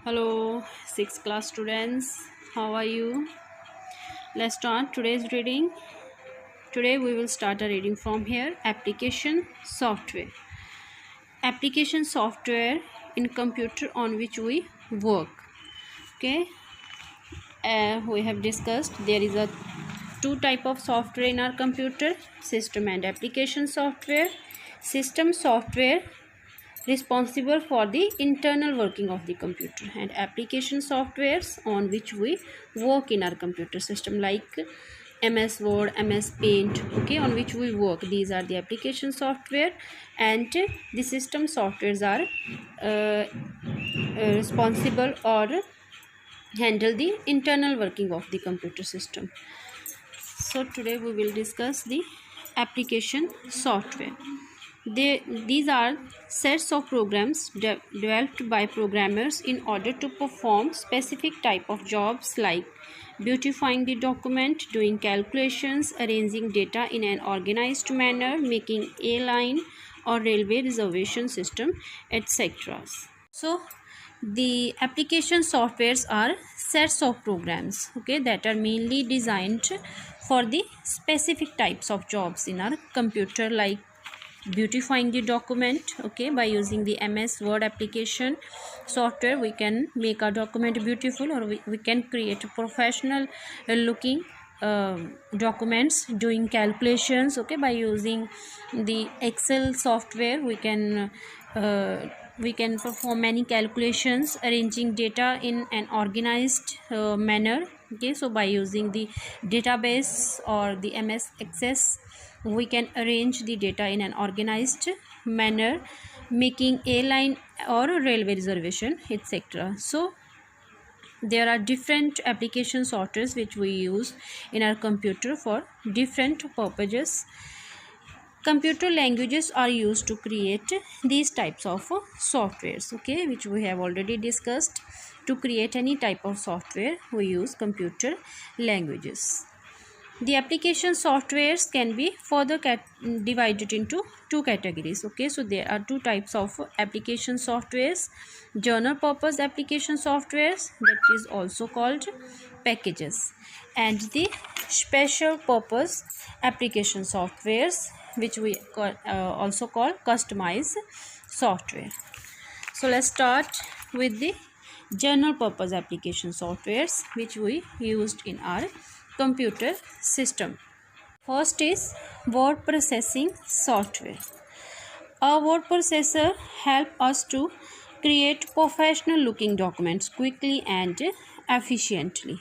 Hello, 6th class students. How are you? Let's start today's reading. Today we will start a reading from here. Application software. Application software in computer on which we work. Okay. We have discussed there is a two type of software in our computer: system and application software. System software responsible for the internal working of the computer, and application softwares on which we work in our computer system, like MS Word, MS Paint, okay, on which we work. These are the application software, and the system softwares are responsible or handle the internal working of the computer system. So today we will discuss the application software. These are sets of programs developed by programmers in order to perform specific type of jobs like beautifying the document, doing calculations, arranging data in an organized manner, making airline or railway reservation system, etc. So the application softwares are sets of programs, okay, that are mainly designed for the specific types of jobs in our computer, like beautifying the document, okay, by using the MS Word application software we can make our document beautiful, or we can create a professional looking documents. Doing calculations, okay, by using the Excel software we can perform many calculations. Arranging data in an organized manner, okay, so by using the database or the MS Access we can arrange the data in an organized manner. Making airline or railway reservation, etc. So there are different application softwares which we use in our computer for different purposes. Computer languages are used to create these types of softwares, okay, which we have already discussed. To create any type of software we use computer languages. The application softwares can be further divided into two categories, okay. So there are two types of application softwares: general purpose application softwares, that is also called packages, and the special purpose application softwares, which we also call customized software. So let's start with the general purpose application softwares which we used in our computer system. First is word processing software. A word processor helps us to create professional looking documents quickly and efficiently,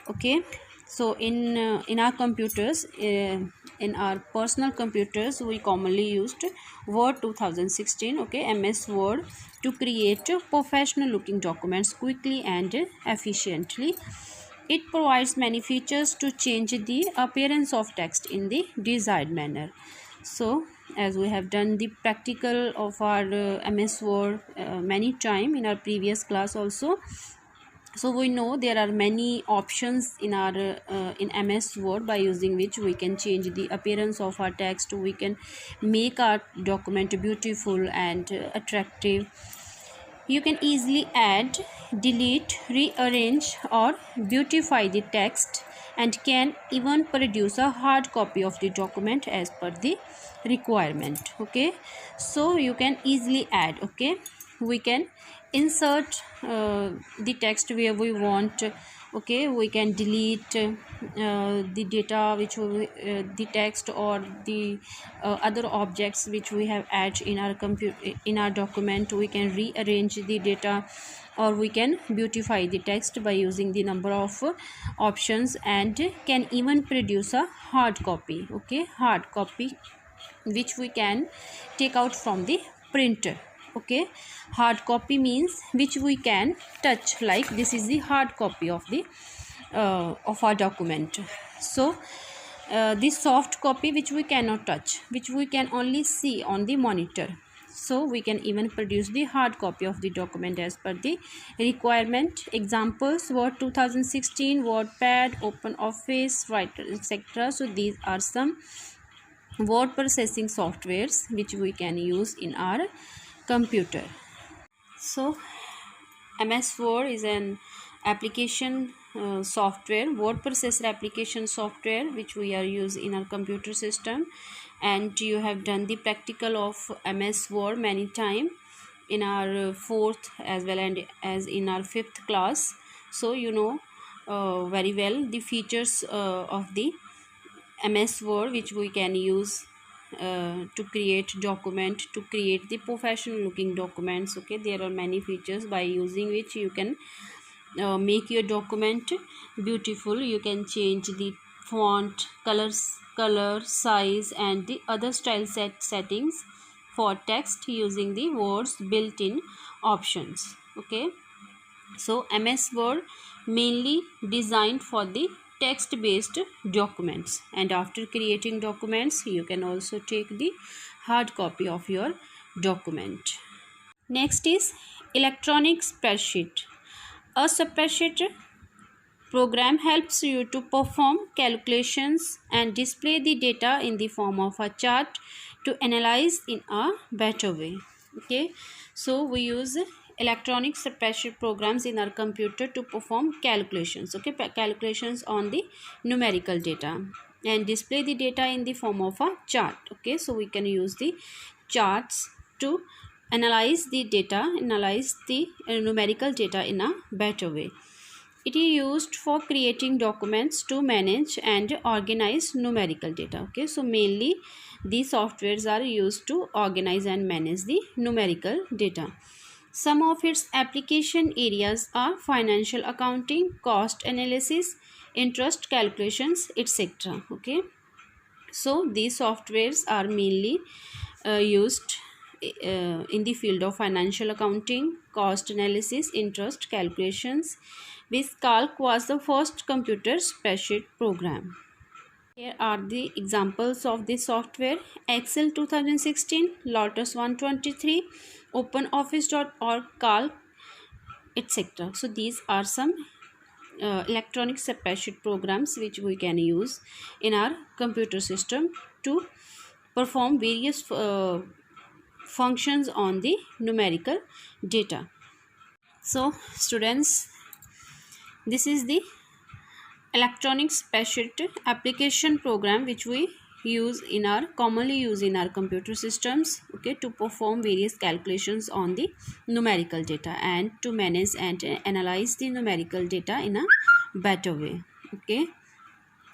okay. So in our computers, in our personal computers, we commonly used Word 2016, okay, MS Word, to create professional looking documents quickly and efficiently. It provides many features to change the appearance of text in the desired manner. So as we have done the practical of our MS Word many times in our previous class also, so we know there are many options in our in MS Word by using which we can change the appearance of our text. We can make our document beautiful and attractive. You can easily add, delete, rearrange or beautify the text, and can even produce a hard copy of the document as per the requirement, okay. So you can easily add, okay. We can insert the text where we want, okay. We can delete the data which the text or the other objects which we have added in our in our document. We can rearrange the data, or we can beautify the text by using the number of options, and can even produce a hard copy, okay, hard copy which we can take out from the printer, okay. Hard copy means which we can touch, like this is the hard copy of the of our document. So this soft copy which we cannot touch, which we can only see on the monitor. So we can even produce the hard copy of the document as per the requirement. Examples: Word 2016, WordPad, OpenOffice, Writer, etc. So these are some word processing softwares which we can use in our computer. So MS Word is an application software, word processor application software, which we are used in our computer system. And you have done the practical of MS Word many times in our fourth as well and as in our fifth class. So you know very well the features of the MS Word, which we can use to create document, to create the professional looking documents. Okay, there are many features by using which you can make your document beautiful. You can change the font, color, size, and the other style settings for text using the Word's built-in options. Okay, so MS Word mainly designed for the text based documents, and after creating documents you can also take the hard copy of your document. Next is electronic spreadsheet. A spreadsheet program helps you to perform calculations and display the data in the form of a chart to analyze in a better way. Okay, so we use electronic spreadsheet programs in our computer to perform calculations. Okay, calculations on the numerical data and display the data in the form of a chart. Okay, so we can use the charts to analyze the numerical data in a better way. It is used for creating documents to manage and organize numerical data. Okay, so mainly these softwares are used to organize and manage the numerical data. Some of its application areas are financial accounting, cost analysis, interest calculations, etc. Okay, so these softwares are mainly used in the field of financial accounting, cost analysis, interest calculations. VisCalc was the first computer spreadsheet program. Here are the examples of this software: Excel 2016, Lotus 123, OpenOffice.org, Calc, etc. So these are some electronic spreadsheet programs which we can use in our computer system to perform various functions on the numerical data. So students, this is the electronic spreadsheet application program which we commonly use in our computer systems. Okay, to perform various calculations on the numerical data and to manage and analyze the numerical data in a better way. Okay,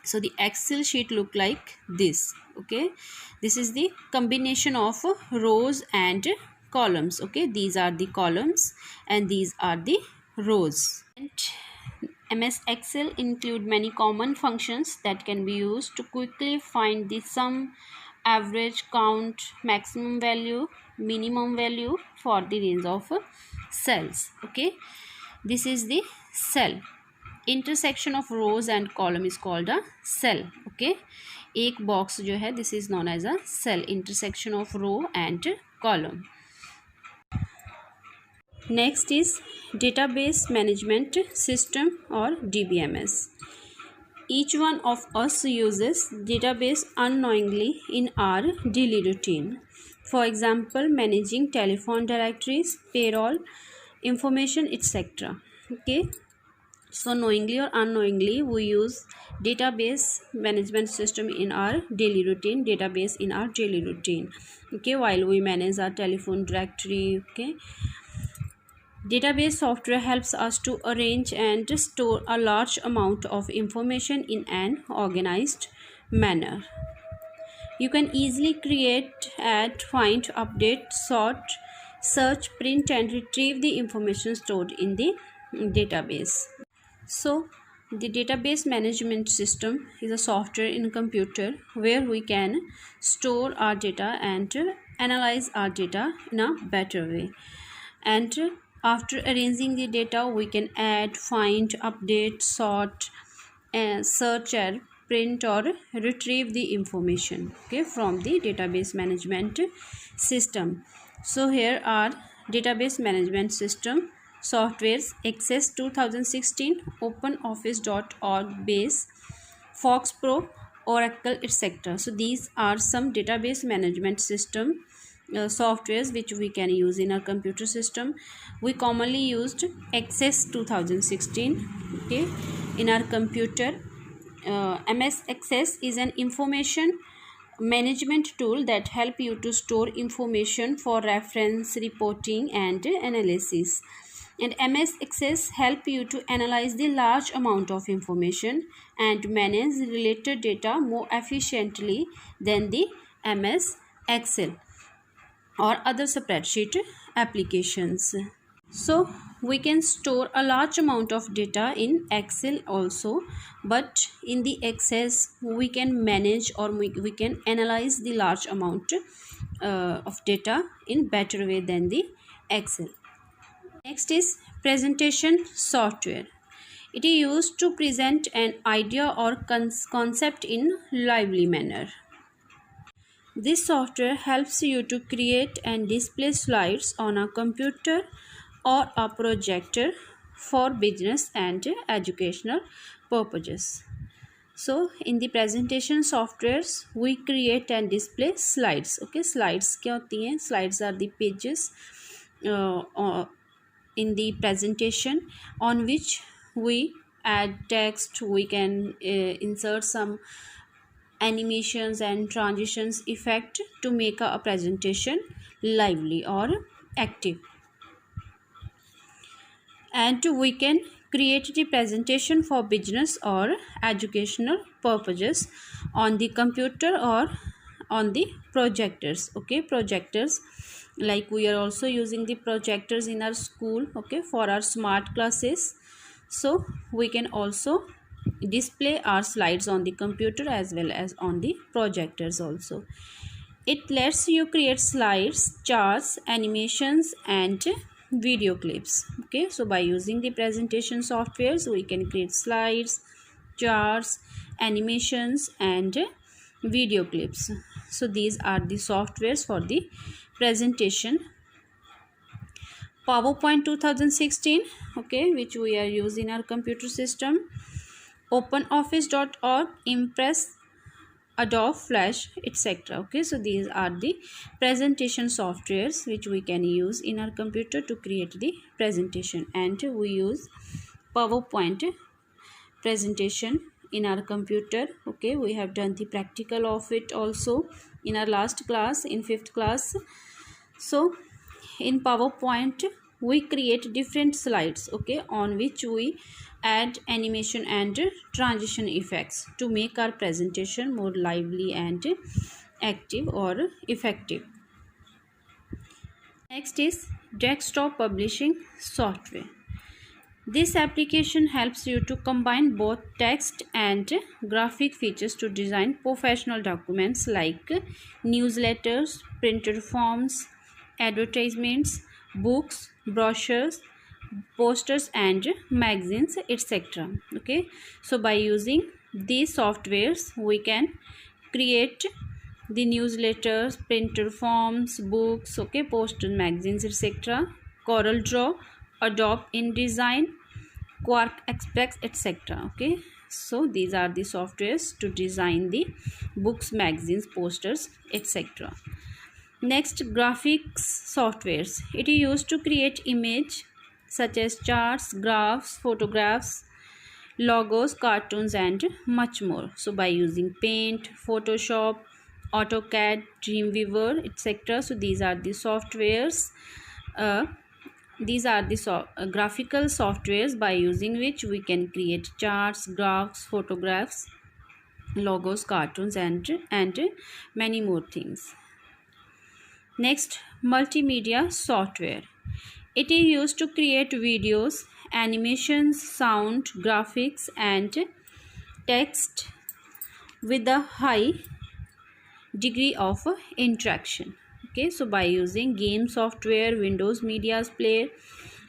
so the Excel sheet look like this. Okay, this is the combination of rows and columns. Okay, these are the columns and these are the rows. And MS Excel include many common functions that can be used to quickly find the sum, average, count, maximum value, minimum value for the range of cells. Okay, this is the cell. Intersection of rows and column is called a cell. Okay, एक box जो है, this is known as a cell. Intersection of row and column. Next is database management system or DBMS. Each one of us uses database unknowingly in our daily routine. For example, managing telephone directories, payroll, information, etc. Okay, so knowingly or unknowingly we use database management system in our daily routine, okay, while we manage our telephone directory. Okay, database software helps us to arrange and store a large amount of information in an organized manner. You can easily create, add, find, update, sort, search, print and retrieve the information stored in the database. So the database management system is a software in a computer where we can store our data and analyze our data in a better way. And after arranging the data, we can add, find, update, sort, search, and print or retrieve the information, okay, from the database management system. So here are database management system softwares: Access 2016, OpenOffice.org, Base, FoxPro, Oracle, etc. So these are some database management system softwares which we can use in our computer system. We commonly used Access 2016. Okay, in our computer, MS Access is an information management tool that help you to store information for reference, reporting and analysis. And MS Access help you to analyze the large amount of information and manage related data more efficiently than the MS Excel or other spreadsheet applications. So we can store a large amount of data in Excel also, but in the Access we can manage or we can analyze the large amount of data in better way than the Excel. Next is presentation software. It is used to present an idea or concept in lively manner. This software helps you to create and display slides on a computer or a projector for business and educational purposes. So in the presentation softwares we create and display slides. Okay, slides क्या होती हैं? Slides are the pages in the presentation on which we add text, we can insert some animations and transitions effect to make a presentation lively or active. And we can create the presentation for business or educational purposes on the computer or on the projectors. Okay, projectors, like we are also using the projectors in our school, okay, for our smart classes. So we can also display our slides on the computer as well as on the projectors also. It lets you create slides, charts, animations and video clips. Okay, so by using the presentation softwares we can create slides, charts, animations and video clips. So these are the softwares for the presentation. PowerPoint 2016, okay, which we are using in our computer system. OpenOffice.org, Impress, Adobe Flash, etc. Okay, so these are the presentation softwares which we can use in our computer to create the presentation. And we use PowerPoint presentation in our computer. Okay, we have done the practical of it also in our last class, in 5th class. So in PowerPoint we create different slides, okay, on which we add animation and transition effects to make our presentation more lively and active or effective. Next is desktop publishing software. This application helps you to combine both text and graphic features to design professional documents like newsletters, printed forms, advertisements, books, brochures, posters and magazines, etc. Okay, so by using these softwares we can create the newsletters, printed forms, books, okay, posters, magazines, etc. CorelDRAW, Adobe InDesign, Quark Express, etc. Okay, so these are the softwares to design the books, magazines, posters, etc. Next, graphics softwares. It is used to create image such as charts, graphs, photographs, logos, cartoons and much more. So by using Paint, Photoshop, AutoCAD, Dreamweaver, etc. So these are the softwares. These are the graphical softwares by using which we can create charts, graphs, photographs, logos, cartoons and many more things. Next, multimedia software. It is used to create videos, animations, sound, graphics and text with a high degree of interaction. Okay, so by using game software, Windows Media Player,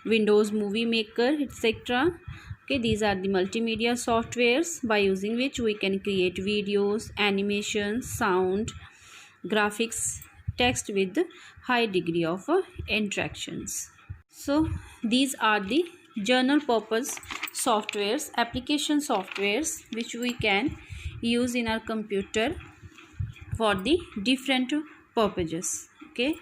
Windows Movie Maker, etc. Okay, these are the multimedia softwares by using which we can create videos, animations, sound, graphics, text with high degree of interactions. So these are the general purpose softwares, application softwares which we can use in our computer for the different purposes. Okay. okay.